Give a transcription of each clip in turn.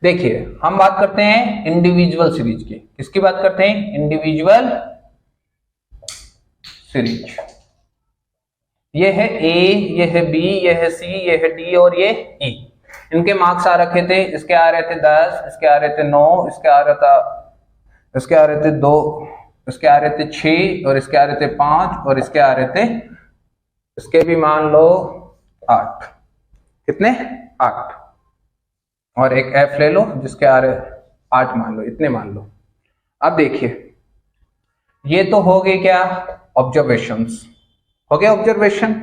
देखिए हम बात करते हैं इंडिविजुअल सीरीज की। किसकी बात करते हैं? Individual series. ये है ए, ये है बी, ये है सी, ये है डी और ये ई। इनके मार्क्स आ रखे थे। इसके आ रहे थे 10, इसके आ रहे थे 9, इसके आ रहा था, इसके आ रहे थे 2, इसके आ रहे थे 6 और इसके आ रहे थे 5 और इसके आ रहे थे, इसके भी मान लो 8। कितने? 8। और एक एफ ले लो जिसके आ रहे 8 मान लो, इतने मान लो। अब देखिए ये तो हो गए क्या? ऑब्जर्वेशंस हो गया। ऑब्जर्वेशन।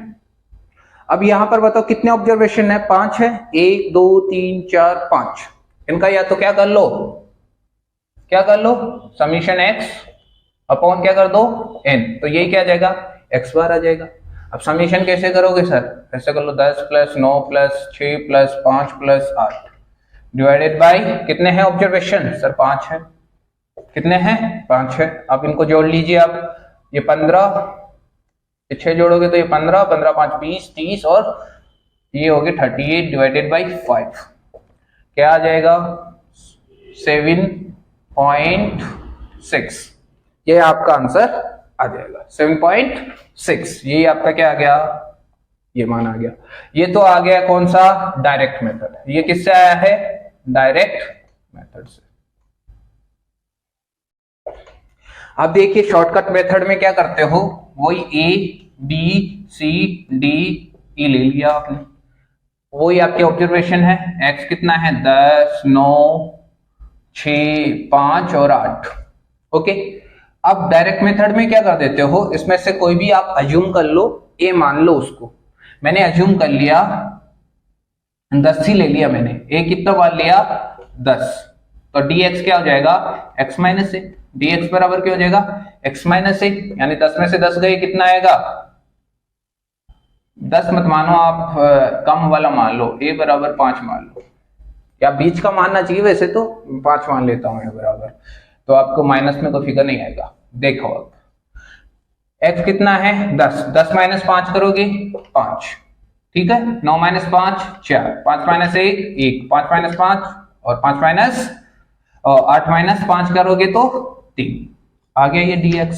अब यहां पर बताओ कितने ऑब्जर्वेशन है? 5 है। 1 2 3 4 5। इनका या तो क्या कर लो, क्या कर लो, समीशन एक्स अपॉन क्या कर दो, एन। तो यही क्या आ जाएगा? एक्स बार आ जाएगा। अब समीशन कैसे करोगे सर? ऐसे कर लो 10 plus 9 plus 6 plus 5 plus 8 divided by कितने हैं ऑब्जर्वेशन? सर 5 है। कितने हैं? 5 है। अब इनको जोड़ लीजिए आप। ये 15, 6 जोड़ोगे तो ये 15, 15 5 20, 30 और ये होगी 38 डिवाइडेड बाई 5। क्या आ जाएगा? 7.6। ये आपका आंसर आ जाएगा 7.6। ये आपका क्या आ गया? ये मान आ गया। ये तो आ गया कौन सा? Direct method. ये किससे आया है? डायरेक्ट मेथड से। अब देखिए शॉर्टकट मेथड में क्या करते हो, वही A B C D E ले लिया आपने, वही आपके ऑब्जर्वेशन है। एक्स कितना है? 10 9 6 5 और 8। ओके। अब डायरेक्ट मेथड में क्या कर देते हो, इसमें से कोई भी आप अज्यूम कर लो, ए मान लो उसको। मैंने अज्यूम कर लिया 10 ही ले लिया मैंने। ए कितना मान लिया? 10। तो dx क्या हो जाएगा? x माइनस ए। dx बराबर क्या हो जाएगा? x माइनस ए। यानी 10 में से 10 गए, कितना आएगा? 10 मत मानो आप, कम वाला मान लो, a बराबर 5 मान लो, या बीच का मानना चाहिए, वैसे तो 5 मान लेता हूं बराबर, तो आपको माइनस में कोई फिगर नहीं आएगा। देखो अब x कितना है? 10। 10 माइनस 5 करोगे 5, ठीक है। 9 माइनस 5 4, 5 माइनस 1 1, 5 माइनस 5 और 5 माइनस 8 माइनस 5 करोगे तो 3 आ गया। ये dx।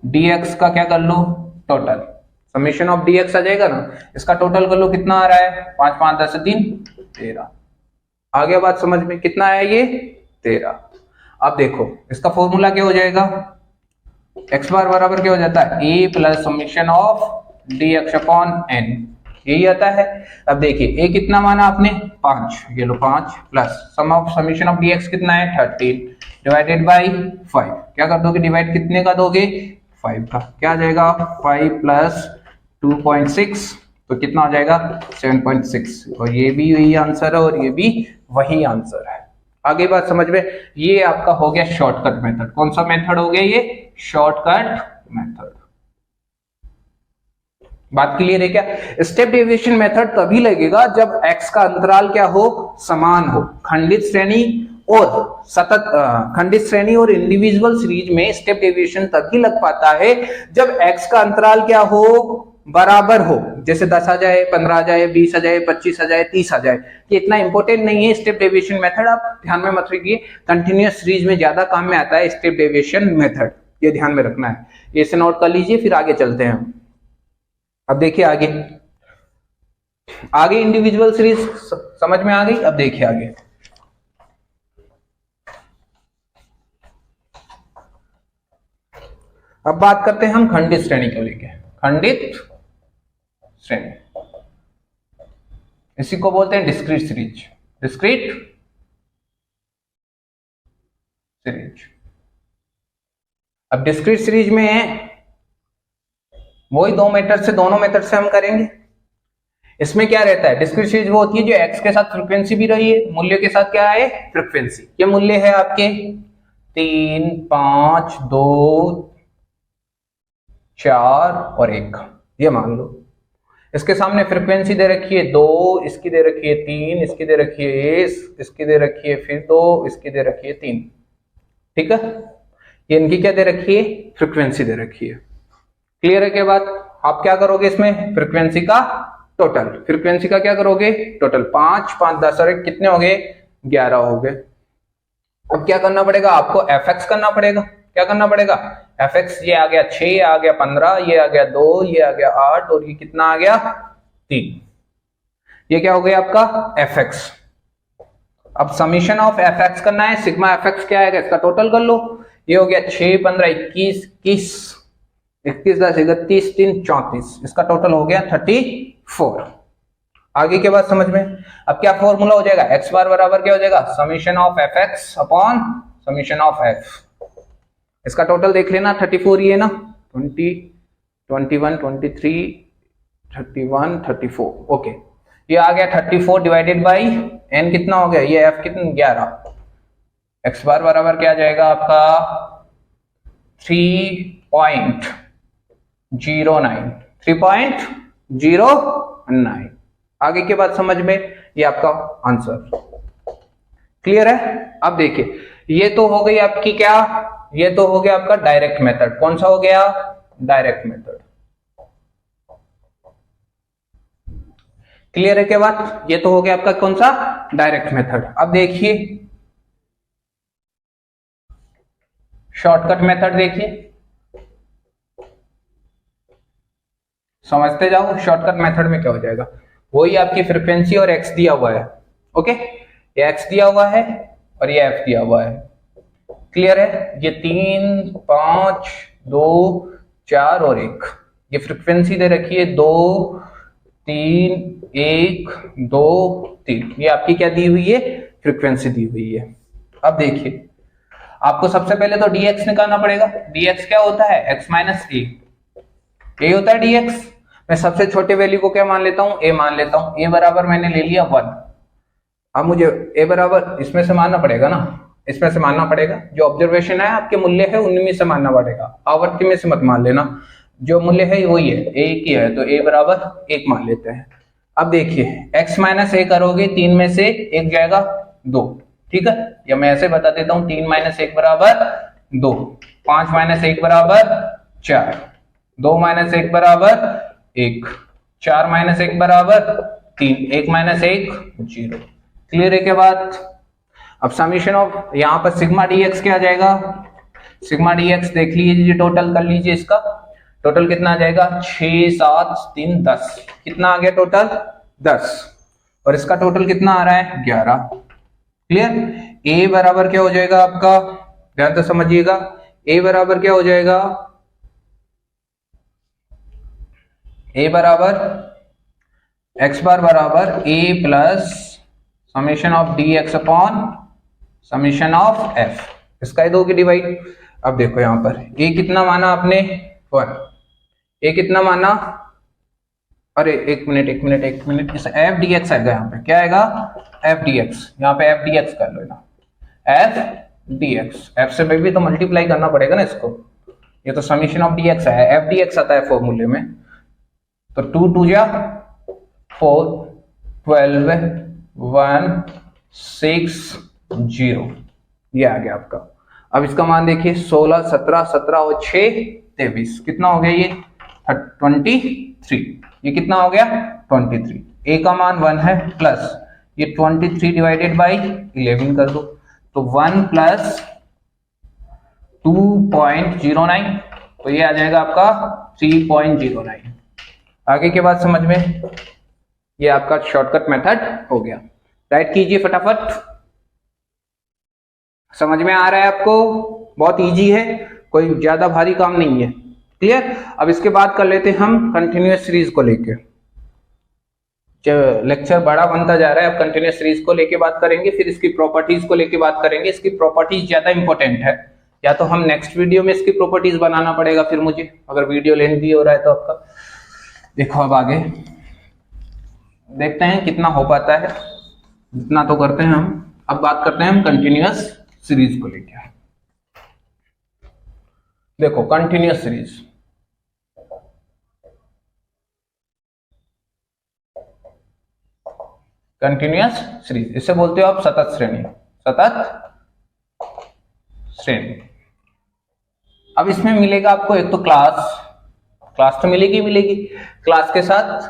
dx का क्या कर लो? टोटल समेशन ऑफ dx आ जाएगा ना। इसका टोटल कर लो, कितना आ रहा है? 5 5 10 3 13। आ गया बात समझ में? कितना है ये? 13। अब देखो इसका फॉर्मूला क्या हो जाएगा? एक्स बार बराबर क्या हो जाता है? A plus summation of D X upon N, यही आता है। अब देखिए ए कितना माना आपने? 5। ये लो 5 plus sum of summation of D x कितना है? 13 डिवाइडेड बाई 5। क्या कर दोगे? डिवाइड कितने का दोगे? 5 का। क्या आ जाएगा? 5 प्लस 2.6 तो कितना हो जाएगा? 7.6। और ये भी वही आंसर है और ये भी वही आंसर है। आगे बात समझ में? ये आपका हो गया शॉर्टकट मेथड। कौन सा मेथड हो गया ये? Shortcut method. बात क्लियर है क्या? स्टेप डेविएशन मेथड तभी लगेगा जब x का अंतराल क्या हो? समान हो। खंडित श्रेणी और सतत खंडित श्रेणी और इंडिविजुअल सीरीज में स्टेप डेविएशन तभी लग पाता है जब x का अंतराल क्या हो? बराबर हो। जैसे 10 आ जाए, 15 आ जाए, 20 आ जाए, 25 आ जाए, 30 आ जाए। ये इतना इंपॉर्टेंट नहीं है स्टेप डेविएशन मेथड, आप ध्यान में मत रखिए। कंटिन्यूअस सीरीज में ज्यादा काम में आता है स्टेप डेविएशन मेथड, ये ध्यान में रखना है। इसे नोट कर लीजिए, फिर आगे चलते हैं। अब देखिए आगे, आगे इंडिविजुअल सीरीज समझ में आ गई। अब देखिए आगे, अब बात करते हैं हम खंडित श्रेणी को लेके। खंडित श्रेणी, इसी को बोलते हैं डिस्क्रीट सीरीज। Discrete series. अब डिस्क्रीट सीरीज में वही दोनों मेथड से हम करेंगे। इसमें क्या रहता है? डिस्क्रीट सीरीज वो होती है जो एक्स के साथ फ्रीक्वेंसी भी रही है, मूल्य के साथ क्या है? फ्रीक्वेंसी। ये मूल्य है आपके 3 5 2 4 और 1, ये मान लो। इसके सामने फ्रीक्वेंसी दे रखी है 2, इसकी दे रखी है 3, इसकी दे रखी है इसकी दे रखी है फिर 2, इसकी दे रखी है 3, ठीक है। ये इनकी क्या दे रखी है? फ्रीक्वेंसी दे रखी है। क्लियर है क्या बात? आप क्या करोगे इसमें? फ्रीक्वेंसी का टोटल। फ्रीक्वेंसी का क्या करोगे? टोटल। 5 5 10 और 1 कितने हो गए? 11 हो गए। अब क्या करना पड़ेगा आपको, fx करना पड़ेगा। क्या करना पड़ेगा, fx, ये आ गया 6, ये आ गया 15, ये आ गया 2, ये आ गया 8 और ये कितना आ गया 3। ये क्या हो गया आपका fx। अब समीशन ऑफ fx करना है, सिग्मा fx क्या आएगा इसका टोटल कर लो। ये हो गया 6 15 21 21 10 31 3 34, इसका टोटल हो गया 34। आगे के बाद समझ में। अब क्या फॉर्मूला हो जाएगा, x बार बराबर क्या हो जाएगा, summation of fx upon summation of f। इसका टोटल देख लेना 34 ही है ना, 20 21 23 31 34। ओके, ये आ गया 34 डिवाइडेड बाई n कितना हो गया, ये f कितना 11। x बार बराबर क्या आ जाएगा आपका 3.09। आगे के बाद समझ में, ये आपका आंसर क्लियर है। अब देखिए, ये तो हो गई आपकी क्या, ये तो हो गया आपका डायरेक्ट मेथड। कौन सा हो गया, डायरेक्ट मेथड। क्लियर है के बाद, ये तो हो गया आपका कौन सा, डायरेक्ट मेथड। अब देखिए शॉर्टकट मेथड, देखिए समझते जाओ। शॉर्टकट मेथड में क्या हो जाएगा, वही आपकी फ्रीक्वेंसी और x दिया हुआ है। ओके, ये x दिया हुआ है और ये f दिया हुआ है। क्लियर है, ये 3 5 2 4 और 1, ये फ्रीक्वेंसी दे रखी है 2 3 1 2 3, ये आपकी क्या दी हुई है, फ्रीक्वेंसी दी हुई है। अब देखिए, आपको सबसे पहले तो dx निकालना पड़ेगा। dx क्या होता है, x माइनस ए, यही होता है dx। मैं सबसे छोटे वैल्यू को क्या मान लेता हूं, a मान लेता हूं। a बराबर मैंने ले लिया 1। अब मुझे a बराबर इसमें से मानना पड़ेगा ना, इसमें से मानना पड़ेगा। जो ऑब्जर्वेशन है आपके मूल्य है उनमें से मानना पड़ेगा, आवर्ती में से मत मान लेना। जो मूल्य है वही है, a की है, तो a बराबर 1 मान लेते हैं। अब देखिए x माइनस ए करोगे, 3 में से 1 जाएगा 2, ठीक है। या मैं ऐसे बता देता हूं, 3 माइनस 1 बराबर 2, 5 माइनस 1 बराबर 4, 2 माइनस 1 बराबर 1, 4 माइनस 1 बराबर 3, 1 माइनस 1 0। क्लियर है के बाद। अब समीशन ऑफ यहाँ पर सिग्मा dx क्या आ जाएगा, सिग्मा dx देख लीजिए, टोटल कर लीजिए। इसका टोटल कितना आ जाएगा, 6 7 3 10, कितना आ गया टोटल 10, और इसका टोटल कितना आ रहा है 11। क्लियर। a बराबर क्या हो जाएगा आपका, ध्यान से समझिएगा, a बराबर क्या हो जाएगा, a बराबर x बार बराबर a plus summation of dx upon summation of f, इसका ही दोगे डिवाइड। अब देखो यहां पर a कितना माना आपने 1, a कितना माना, अरे एक मिनट, इस f dx आएगा, यहाँ पे क्या आएगा f dx, यहाँ पे f dx कर लो ना, f dx, f से भी तो मल्टीप्लाई करना पड़ेगा ना इसको। ये तो समीशन ऑफ dx है, f dx आता है फॉर्मूले में। तो 2 2 जा 4, 12 1 6 0, ये आ गया आपका। अब इसका मान देखिए 16 17 17 और 6 23, कितना हो गया ये 23। ये कितना हो गया 23। a का मान 1 है, प्लस ये 23 डिवाइडेड बाई 11 कर दो, तो 1 प्लस 2.09, तो ये आ जाएगा आपका 3.09। आगे के बाद समझ में, ये आपका शॉर्टकट मेथड हो गया। राइट कीजिए फटाफट। समझ में आ रहा है आपको, बहुत इजी है, कोई ज्यादा भारी काम नहीं है। क्लियर। अब इसके बाद कर लेते हैं हम कंटिन्यूअस सीरीज को लेके। लेक्चर बड़ा बनता जा रहा है, अब कंटिन्यूअस सीरीज को लेके बात करेंगे, फिर इसकी प्रॉपर्टीज को लेके बात करेंगे। इसकी प्रॉपर्टीज ज्यादा इंपॉर्टेंट है, या तो हम नेक्स्ट वीडियो में इसकी प्रॉपर्टीज बनाना पड़ेगा फिर मुझे, अगर वीडियो लेंथी हो रहा है तो आपका। देखो अब आगे देखते हैं कितना हो पाता है, जितना तो करते हैं हम। अब बात करते हैं हम कंटिन्यूअस सीरीज को लेके। देखो कंटिन्यूअस सीरीज, कंटिन्यूअस सीरीज, इससे बोलते हो आप सतत श्रेणी, सतत श्रेणी। अब इसमें मिलेगा आपको एक तो क्लास तो मिलेगी, क्लास के साथ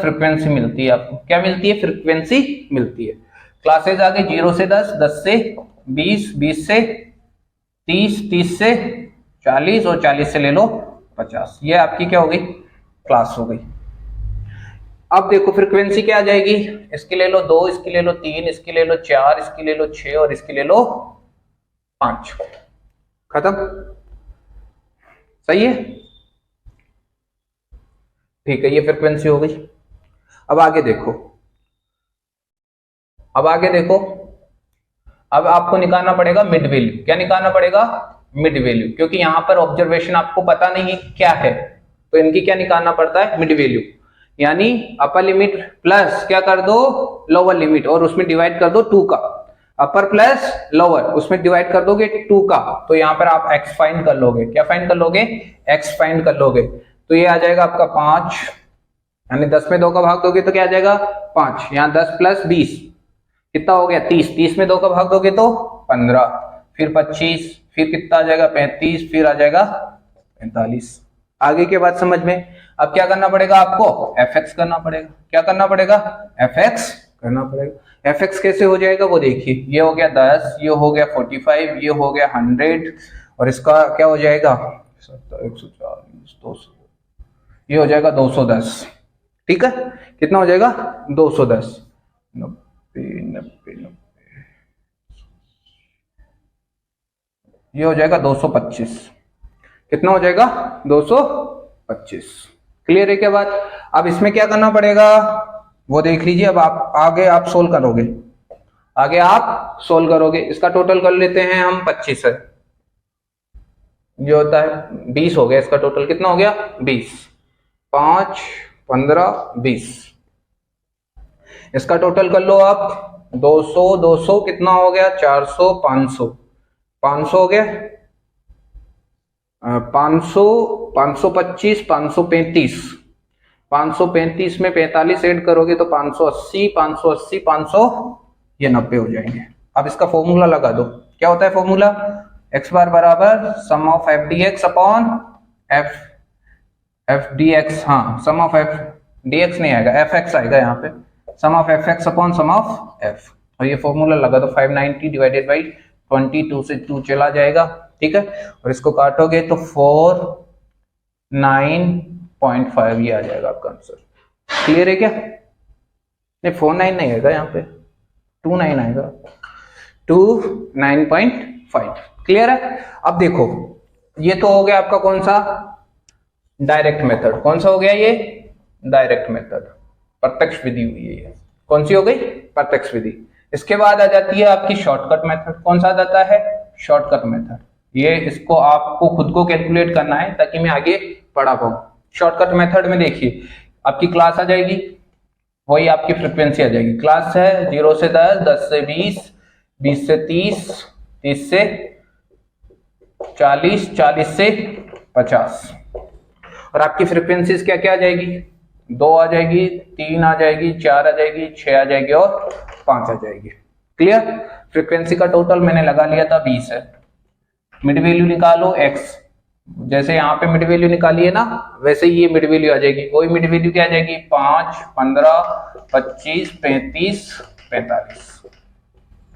फ्रीक्वेंसी मिलती है आपको। क्या मिलती है, फ्रीक्वेंसी मिलती है। क्लासेज आ गई 0 से 10, 10 से 20, 20 से 30, 30 से 40 और 40 से ले लो 50। ये आपकी क्या हो गई, क्लास हो गई। अब देखो फ्रीक्वेंसी क्या आ जाएगी, इसकी ले लो 2, इसकी ले लो 3, इसकी ले लो 4, इसकी ले लो 6 और इसकी ले लो 5। खत्म, सही है, ठीक है, ये फ्रीक्वेंसी हो गई। अब आगे देखो, अब आगे देखो, अब आपको निकालना पड़ेगा मिड वैल्यू। क्या निकालना पड़ेगा, मिड वैल्यू, क्योंकि यहां पर ऑब्जर्वेशन आपको पता नहीं क्या है, तो इनकी क्या निकालना पड़ता है, मिड वैल्यू। यानी अपर लिमिट प्लस क्या कर दो, लोअर लिमिट, और उसमें डिवाइड कर दो 2 का। अपर प्लस लोअर, उसमें डिवाइड कर दोगे 2 का, तो यहां पर आप x फाइंड कर लोगे। क्या फाइंड कर लोगे, x फाइंड कर लोगे। तो ये आ जाएगा आपका 5, यानी 10 में 2 का भाग दोगे तो क्या आ जाएगा 5। यहाँ 10 प्लस 20 कितना हो गया 30, 30 में 2 का भाग दोगे तो 15, फिर 25, फिर कितना आ जाएगा 35, फिर आ जाएगा 45। आगे के बाद समझ में। अब क्या करना पड़ेगा आपको, fx करना पड़ेगा। क्या करना पड़ेगा, fx करना पड़ेगा। fx कैसे हो जाएगा वो देखिए, ये हो गया 10, ये हो गया 45, ये हो गया 100 और इसका क्या हो जाएगा 140, 200, ये हो जाएगा 210। ठीक है, कितना हो जाएगा 210, 90, 90, 90, ये हो जाएगा 225। कितना हो जाएगा 225। क्लियर है क्या बात। अब इसमें क्या करना पड़ेगा वो देख लीजिए। अब आप आगे आप सोल्व करोगे, आगे आप सोल्व करोगे। इसका टोटल कर लेते हैं हम 25 है, ये होता है 20 हो गया। इसका टोटल कितना हो गया 20, 5, 15, 20। इसका टोटल कर लो आप 200, 200 कितना हो गया 400, 500, 500 हो गया 500, 525, 535, 535 में 45 ऐड करोगे तो 580, 580, 500, ये 90 हो जाएंगे। अब इसका फॉर्मूला लगा दो। क्या होता है फॉर्मूला, x बार बराबर sum of F D X upon F D X, हाँ sum of F D X नहीं आएगा, एफ एक्स आएगा यहाँ पे, sum of F X upon sum of F. और ये फॉर्मूला लगा दो 590 डिवाइडेड बाई 22 से 2 चला जाएगा। ठीक है, और इसको काटोगे तो 409.5 ये आ जाएगा आपका आंसर। क्लियर है क्या, नहीं 49 नहीं आएगा यहाँ पे, 29 आएगा, 29.5। क्लियर है। अब देखो ये तो हो गया आपका कौन सा, डायरेक्ट मेथड। कौन सा हो गया ये, डायरेक्ट मेथड, प्रत्यक्ष विधि हुई है ये। कौन सी हो गई, प्रत्यक्ष विधि। इसके बाद आ जाती है आपकी शॉर्टकट मेथड। कौन सा आ जाता है, शॉर्टकट मेथड। ये इसको आपको खुद को कैलकुलेट करना है ताकि मैं आगे पढ़ा पाऊं। शॉर्टकट मेथड में देखिए आपकी क्लास आ जाएगी, वही आपकी फ्रीक्वेंसी आ जाएगी। क्लास है 0 से 10, 10 से 20, 20 से 30, 30 से 40, 40 से 50। और आपकी फ्रीक्वेंसीज क्या क्या आ जाएगी, 2 आ जाएगी, 3 आ जाएगी, 4 आ जाएगी, 6 आ जाएगी और 5 आ जाएगी। क्लियर। फ्रीक्वेंसी का टोटल मैंने लगा लिया था 20 है। मिड वैल्यू निकालो x, जैसे यहाँ पे मिड वैल्यू निकाली है ना वैसे ही ये मिड वैल्यू आ जाएगी। वही मिड वैल्यू क्या आ जाएगी 5, 15, 25, 35, 45।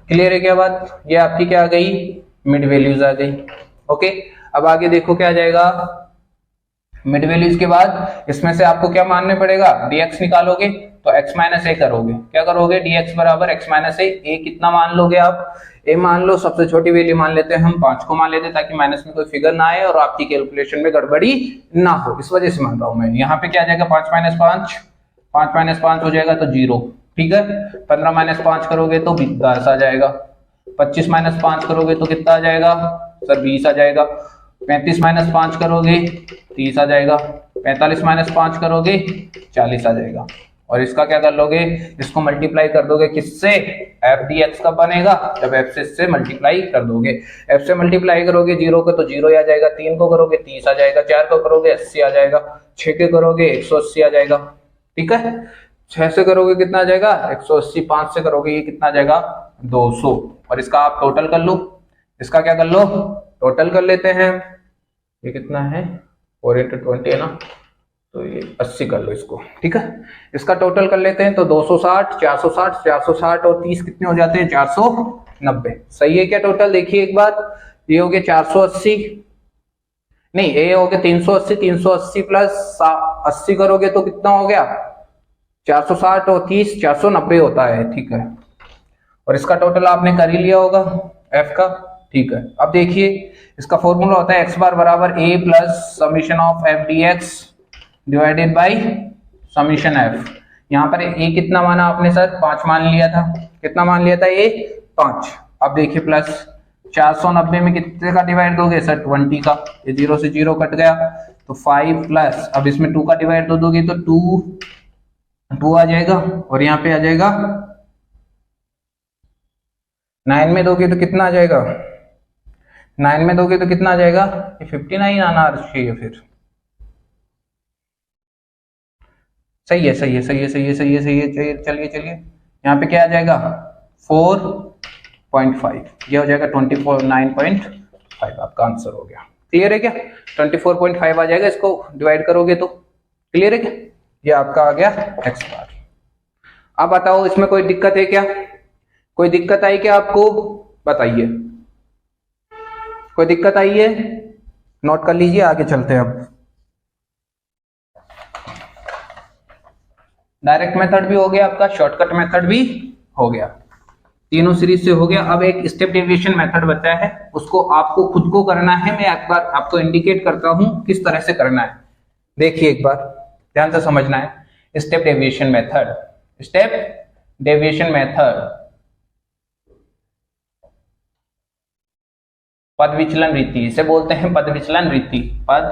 क्लियर है क्या बात। ये आपकी क्या आ गई, मिड वैल्यूज आ गई। ओके, अब आगे देखो क्या आ जाएगा मिड वैल्यूज के बाद इसमें से आपको क्या मानने पड़ेगा, dx निकालोगे तो x माइनस ए करोगे। क्या करोगे, dx बराबर x माइनस ए कितना मान लोगे आप, a मान लो, सबसे छोटी वैल्यू मान लेते हैं हम 5 को मान लेते हैं ताकि माइनस में कोई फिगर ना आए और आपकी कैलकुलेशन में गड़बड़ी ना हो, इस वजह से मान रहा हूं मैं। यहाँ पे क्या आ जाएगा 5 माइनस 5, 5 माइनस 5 हो जाएगा तो 0। ठीक है, 15 माइनस 5 करोगे तो 10 आ जाएगा, 25 माइनस 5 करोगे तो कितना आ जाएगा सर 20 आ जाएगा, 35 माइनस 5 करोगे 30 आ जाएगा, 45 माइनस 5 करोगे 40 आ जाएगा। और इसका क्या कर लोगे, इसको मल्टीप्लाई कर दोगे किससे, एफ डी एक्स का बनेगा जब एफ से इससे मल्टीप्लाई कर दोगे। एफ से मल्टीप्लाई करोगे 0 को तो 0 आ जाएगा, 3 को करोगे 30 आ जाएगा, 4 को करोगे 80 आ जाएगा, 6 के करोगे 180 आ जाएगा। ठीक है, 6 से करोगे कितना आ जाएगा 180, 5 से करोगे ये कितना आ जाएगा 200। और इसका आप टोटल कर लो, इसका क्या कर लो टोटल कर लेते हैं। ये कितना है 4 × 20 है ना, तो ये 80 कर लो इसको, ठीक है। इसका टोटल कर लेते हैं तो 260, 460, 460 और 30 कितने हो जाते हैं? 490। सही है क्या टोटल? देखिए एक बार, ये हो गया 480, नहीं ये हो गया 380, 380 प्लस 80 करोगे तो कितना हो गया? 460 और 30 490 होता है, ठीक है। और इसका टोटल आपने कर ही लिया होगा f का, ठीक है। अब देखिए इसका फॉर्मूला होता है x बार बराबर a plus summation of f dx divided by summation f। यहाँ पर a कितना माना आपने सर? 5 मान लिया था। कितना मान लिया था? a 5। अब देखिए प्लस 490 में कितने का डिवाइड दोगे सर? 20 का। ये 0 से 0 कट गया तो 5 प्लस, अब इसमें 2 का डिवाइड दो दोगे तो 2 आ जाएगा और यहाँ पे आ जाएगा 9 में दोगे तो कितना आ जाएगा? 9 में दोगे तो कितना आ जाएगा? ये 59 आना चाहिए फिर। सही है, सही है, सही है, सही है, सही है, सही है। चलिए चलिए यहाँ पे क्या आ जाएगा? 4.5। ये हो जाएगा 29.5 आपका आंसर हो गया। क्लियर है क्या? 24.5 आ जाएगा, इसको डिवाइड करोगे तो। क्लियर है क्या? ये आपका आ गया x बार। अब बताओ इसमें कोई दिक्कत है क्या? कोई दिक्कत आई क्या आपको? बताइए, कोई दिक्कत आई है? नोट कर लीजिए, आगे चलते हैं। अब डायरेक्ट मेथड भी हो गया आपका, शॉर्टकट मेथड भी हो गया, तीनों सीरीज से हो गया। अब एक स्टेप डेविएशन मेथड बचा है, उसको आपको खुद को करना है। मैं एक बार आपको इंडिकेट करता हूं किस तरह से करना है। देखिए एक बार ध्यान से समझना है। Step deviation method, step deviation method, पद विचलन रीति, इसे बोलते हैं पद विचलन रीति, पद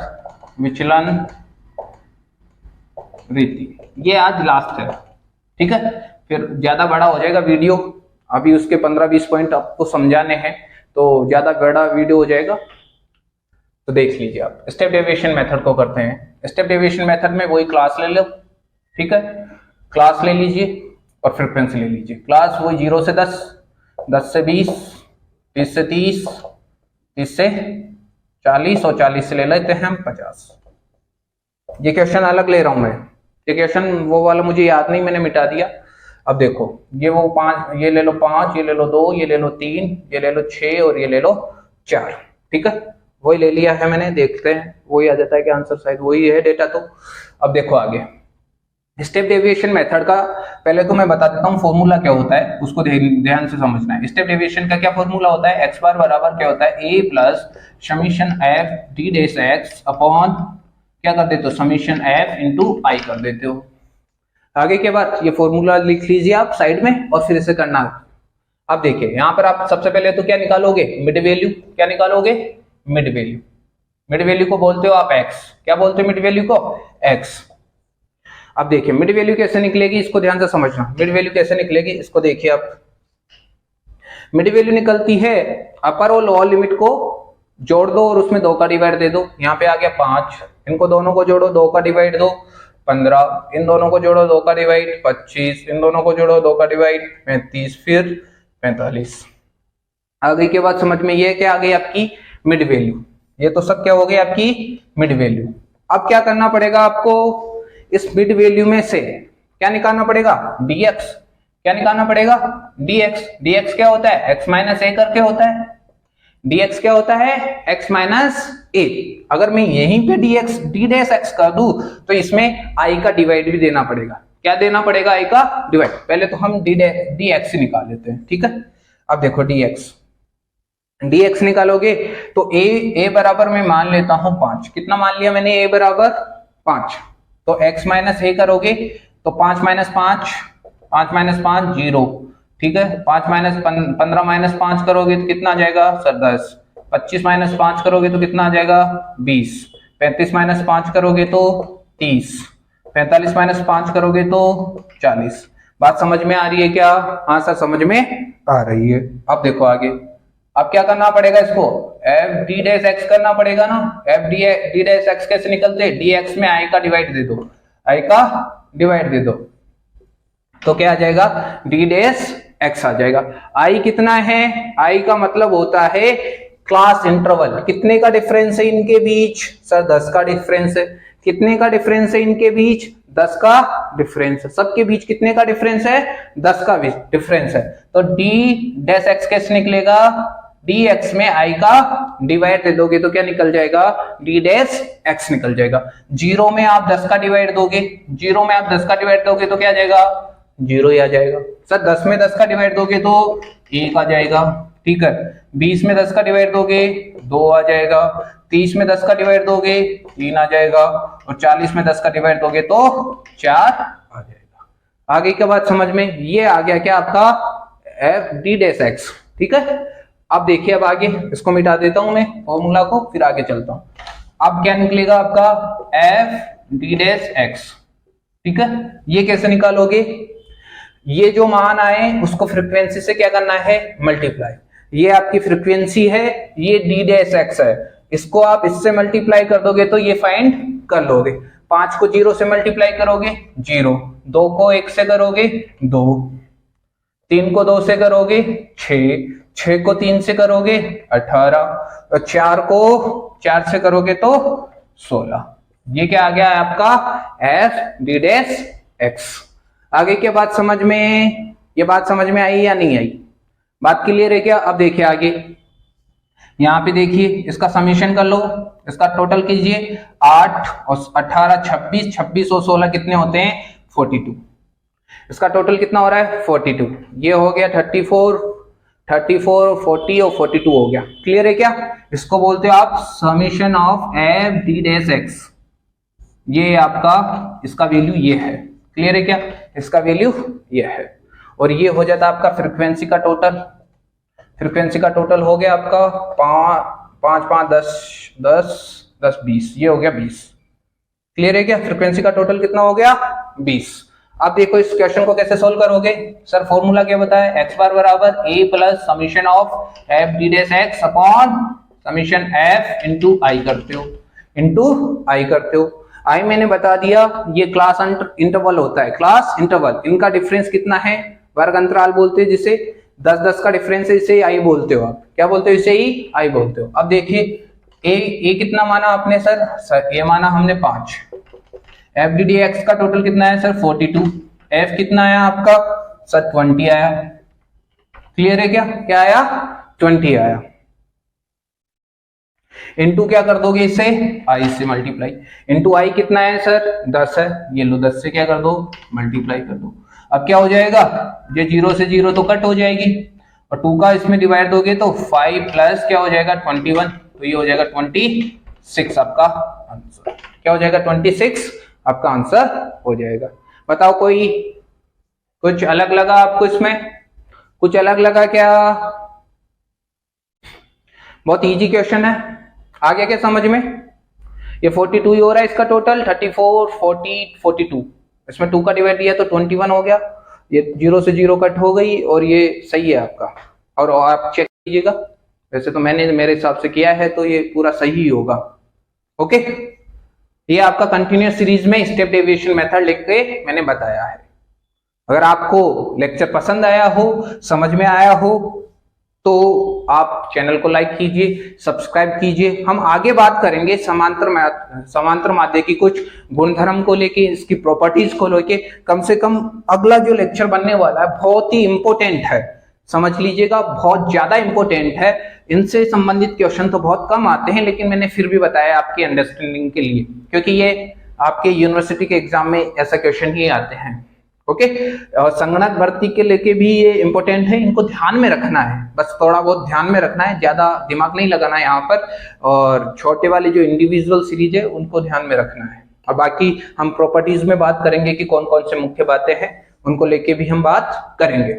विचलन रीति। ये आज लास्ट है, ठीक है। फिर ज्यादा बड़ा हो जाएगा वीडियो, अभी उसके 15-20 पॉइंट आपको समझाने हैं तो ज्यादा बड़ा वीडियो हो जाएगा, तो देख लीजिए आप। स्टेप डेविएशन मेथड को करते हैं। स्टेप डेविएशन मेथड में वही क्लास ले लो, ठीक है। क्लास ले लीजिए और फ्रीक्वेंसी ले लीजिए। क्लास वही 0 से 10, 10 से 20, 20 से 30, 30 से 40 और 40 से ले लेते हैं हम 50। ये क्वेश्चन अलग ले रहा हूं मैं, ये क्वेश्चन वो वाला मुझे याद नहीं, मैंने मिटा दिया। अब देखो ये वो 5, ये ले लो 5, ये ले लो 2, ये ले लो 3, ये ले लो 6 और ये ले लो 4, ठीक है। वही ले लिया है मैंने, देखते हैं वही आ जाता है कि आंसर शायद वही है डेटा। तो अब देखो आगे स्टेप डेविएशन मेथड का पहले तो मैं बता देता हूँ फॉर्मूला क्या होता है, उसको ध्यान से समझना है। स्टेप डेविएशन का क्या फॉर्मूला होता है? x बार बराबर क्या होता है? a plus summation f d dash x upon क्या कर देते हो? समीशन f इंटू आई कर देते हो। आगे के बाद ये फॉर्मूला लिख लीजिए आप साइड में और फिर इसे करना। अब देखिए यहाँ पर आप सबसे पहले तो क्या निकालोगे? Mid value. क्या निकालोगे? Mid value. मिड वैल्यू को बोलते हो आप x। क्या बोलते हो मिड वैल्यू को? x। अब देखिए मिड वैल्यू कैसे निकलेगी, इसको ध्यान से समझना। मिड वैल्यू कैसे निकलेगी इसको देखिए आप। मिड वैल्यू निकलती है अपर और लोअर लिमिट को जोड़ दो और उसमें 2 का डिवाइड दे दो। यहाँ पे आ गया 5, इनको दोनों को जोड़ो, 2 का डिवाइड दो 15, इन दोनों को जोड़ो 2 का डिवाइड 25, इन दोनों को जोड़ो 2 का डिवाइड 35, फिर 45। आगे के बाद समझ में ये क्या आ गई आपकी मिड वैल्यू। ये तो सब क्या हो गई आपकी मिड वैल्यू। अब क्या करना पड़ेगा आपको? इस मिड वैल्यू में से क्या निकालना पड़ेगा? dx। क्या निकालना पड़ेगा? dx। dx क्या होता है? x माइनस a करके होता है। dx क्या होता है? x minus a। अगर मैं यहीं पे dx d डैश x कर दूं तो इसमें i का डिवाइड भी देना पड़ेगा। क्या देना पड़ेगा? i का डिवाइड। पहले तो हम dx निकाल लेते हैं, ठीक है। अब देखो dx निकालोगे तो a बराबर मैं मान लेता हूं 5। कितना मान लिया मैंने? a बराबर 5। तो x माइनस a करोगे तो 5 माइनस 5, 5 माइनस 5 0, ठीक है। 5 माइनस 15 माइनस 5 करोगे तो कितना आ जाएगा सर? 10। 25 माइनस 5 करोगे तो कितना आ जाएगा? 20। 35 माइनस 5 करोगे तो 30। 45 माइनस 5 करोगे तो 40। बात समझ में आ रही है क्या? हाँ सर समझ में आ रही है। अब देखो आगे, अब क्या करना पड़ेगा इसको? f d डैश x करना पड़ेगा ना। f d डैश x कैसे निकलते हैं? dx में i का डिवाइड दे दो, i का डिवाइड दे दो तो क्या आ जाएगा? d डैश x आ जाएगा। i कितना है? i का मतलब होता है क्लास इंटरवल। कितने का डिफरेंस है इनके बीच? सर 10 का डिफरेंस है। कितने का डिफरेंस है इनके बीच? 10 का डिफरेंस है। सबके बीच कितने का डिफरेंस है? 10 का डिफरेंस है। तो d डैश x कैसे निकलेगा? dx में i का डिवाइड दे दोगे तो क्या निकल जाएगा? d डैश x निकल जाएगा। 0 में आप 10 का डिवाइड दोगे, 0 में आप 10 का डिवाइड दोगे तो क्या आ जाएगा? 0 ही आ जाएगा। सर 10 में 10 का डिवाइड दोगे तो 1 आ जाएगा, ठीक है। 20 में 10 का डिवाइड दोगे 2 आ जाएगा, 30 में 10 का डिवाइड दोगे 3 आ जाएगा, और 40 में 10 का डिवाइड दोगे तो 4 आ जाएगा। आगे क्या बात समझ में? ये आ गया क्या आपका f d डैश x, ठीक है। अब देखिए, अब आगे इसको मिटा देता हूं मैं फॉर्मूला को, फिर आगे चलता हूं। अब क्या निकलेगा आपका? f d डैश x, ठीक है। ये कैसे निकालोगे? ये जो मान आए उसको फ्रीक्वेंसी से क्या करना है? मल्टीप्लाई। ये आपकी फ्रीक्वेंसी है, ये d डैश x है, इसको आप इससे मल्टीप्लाई कर दोगे तो ये फाइंड कर लोगे। 5 को 0 से मल्टीप्लाई करोगे 0, 2 को 1 से करोगे 2, 3 को 2 से करोगे 6, 6 को 3 से करोगे 18, और 4 को 4 से करोगे तो 16। ये क्या आ गया है आपका? f d dash x। आगे क्या बात समझ में? ये बात समझ में आई या नहीं आई? बात क्लियर है क्या? अब देखिए आगे, यहाँ पे देखिए इसका समीशन कर लो, इसका टोटल कीजिए। 8 और 18 26, 26 और 16 कितने होते हैं? 42। इसका टोटल कितना हो रहा है? 42। ये हो गया 34, 34, 40 और 42 हो गया। क्लियर है क्या? इसको बोलते हो आप summation of f d dash x। ये आपका, इसका वैल्यू ये है। क्लियर है क्या? इसका वैल्यू ये है, और ये हो जाता है आपका फ्रीक्वेंसी का टोटल। फ्रीक्वेंसी का टोटल हो गया आपका 5 5 10 10 10 20, ये हो गया 20। क्लियर है क्या? फ्रीक्वेंसी का टोटल कितना हो गया? 20। अब देखो इस क्वेश्चन को कैसे सोल्व करोगे? सर फॉर्मूला क्या बताया? x बार बराबर a plus summation of f d dash x upon summation f into I करते हो, आई मैंने बता दिया, ये क्लास इंटरवल होता है, क्लास इंटरवल। इनका डिफरेंस कितना है? वर्ग अंतराल बोलते हैं जिसे। 10 10 का डिफरेंस है, इसे आई बोलते हो आप। क्या बोलते हो? इसे ही आई बोलते हो। अब देखिए ए कितना माना आपने? सर ए माना हमने 5। एफ डी डी एक्स का टोटल कितना है? सर 42। एफ कितना आया आपका? सर 20 आया। क्लियर है क्या? क्या आया? 20 आया। इनटू क्या कर दोगे इसे? आई से मल्टीप्लाई। इनटू आई कितना है सर? 10 है। ये लो 10 से क्या कर दो? मल्टीप्लाई कर दो। अब क्या हो जाएगा? ये 0 से 0 तो कट हो जाएगी, और 2 का इसमें डिवाइड दोगे तो 5 प्लस क्या हो जाएगा? 21, तो ये हो जाएगा 26 आपका आंसर। क्या हो जाएगा? 26 आपका आंसर हो जाएगा। बताओ कोई कुछ अलग लगा आपको इसमें? कुछ अलग लगा क्या? बहुत इजी क्वेश्चन है। आगे क्या समझ में? ये 42 ही हो रहा है इसका टोटल। 34 40 42, इसमें 2 का डिवाइड दिया तो 21 हो गया। ये 0 से 0 कट हो गई, और ये सही है आपका। और आप चेक कीजिएगा, वैसे तो मैंने मेरे हिसाब से किया है तो ये पूरा सही होगा। ओके, ये आपका कंटिन्यूअस सीरीज में स्टेप डेविएशन मेथड लिख के मैंने बताया है। अगर आपको लेक्चर पसंद आया हो, समझ में आया हो, तो आप चैनल को लाइक कीजिए, सब्सक्राइब कीजिए। हम आगे बात करेंगे समांतर माध्य की कुछ गुणधर्म को लेके, इसकी प्रॉपर्टीज को लेके। कम से कम अगला जो लेक्चर बनने वाला है बहुत ही इंपॉर्टेंट है, समझ लीजिएगा, बहुत ज्यादा इंपॉर्टेंट है। इनसे संबंधित क्वेश्चन तो बहुत कम आते हैं, लेकिन मैंने फिर भी बताया आपकी अंडरस्टैंडिंग के लिए, क्योंकि ये आपके यूनिवर्सिटी के एग्जाम में ऐसा क्वेश्चन ही आते हैं। ओके, और संगणक भर्ती के लेके भी ये इंपॉर्टेंट है, इनको ध्यान में रखना है, बस थोड़ा बहुत ध्यान में रखना है, ज्यादा दिमाग नहीं लगाना है यहाँ पर। और छोटे वाले जो इंडिविजुअल सीरीज है उनको ध्यान में रखना है। और बाकी हम प्रॉपर्टीज में बात करेंगे कि कौन कौन से मुख्य बातें हैं, उनको लेके भी हम बात करेंगे।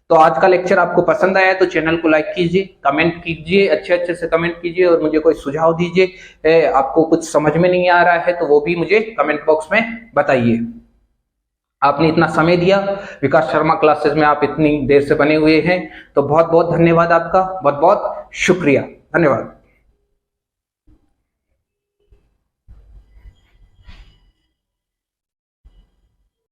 तो आज का लेक्चर आपको पसंद आया तो चैनल को लाइक कीजिए, कमेंट कीजिए, अच्छे से कमेंट कीजिए, और मुझे कोई सुझाव दीजिए। आपको कुछ समझ में नहीं आ रहा है तो वो भी मुझे कमेंट बॉक्स में बताइए। आपने इतना समय दिया, विकास शर्मा क्लासेस में आप इतनी देर से बने हुए हैं, तो बहुत बहुत धन्यवाद आपका, बहुत बहुत शुक्रिया, धन्यवाद।